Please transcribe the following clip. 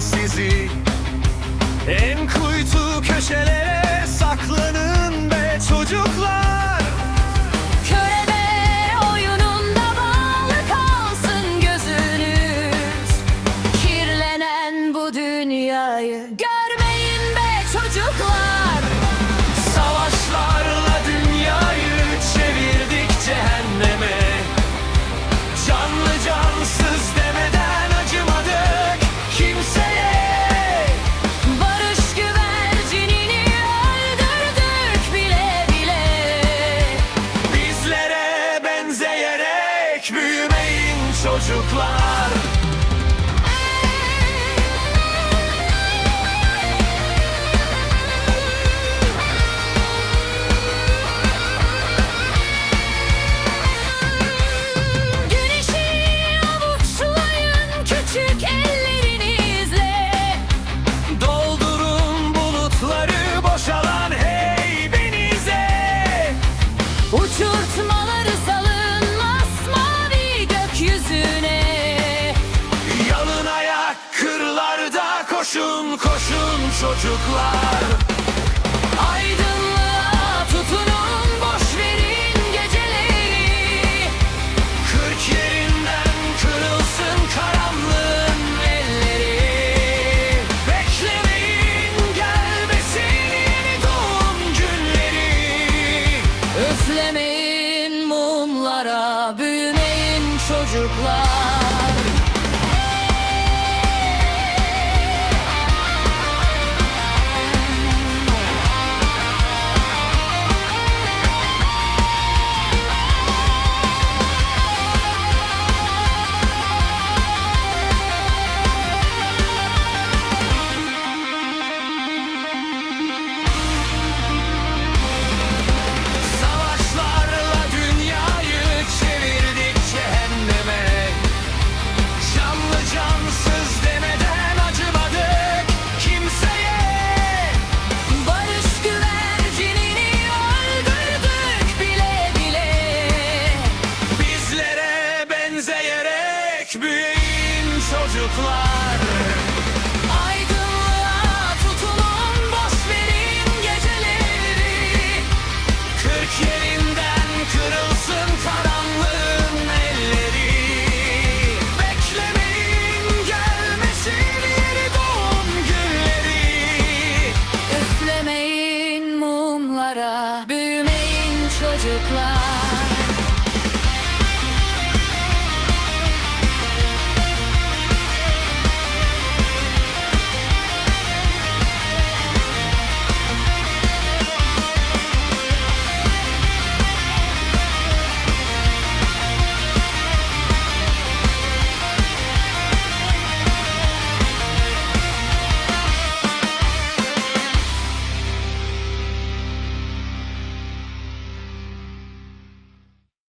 Sizi en kuytu köşelere saklanın be çocuklar. Körebe oyununda bağlı kalsın gözünüz. Kirlenen bu dünyayı görmeyin be çocuklar. Savaşlarla dünyayı çevirdik cehenneme. Canlı cansız demeden acımadık kimseye. Barış güvercinini öldürdük bile bile. Bizlere benzeyerek büyümeyin çocuklar. Güneşi avuçlayın küçük ellerinizle. Doldurun bulutları boşalan heybenize. Uçurtmaları salın masmavi gökyüzüne. Yalın ayak kırlarda koşun koşun çocuklar. Aydınlığa tutunun, boş verin geceleri. 40 yerinden kırılsın karanlığın elleri. Beklemeyin gelmesin yeni doğum günleri. Üflemeyin mumlara, büyümeyin çocuklar. Savaşlarla dünyayı çevirdik cehenneme. Canlı cansız demeden acımadık kimseye. Barış güvercinini öldürdük bile bile. Bizlere benzeyerek büyüyün çocuklar.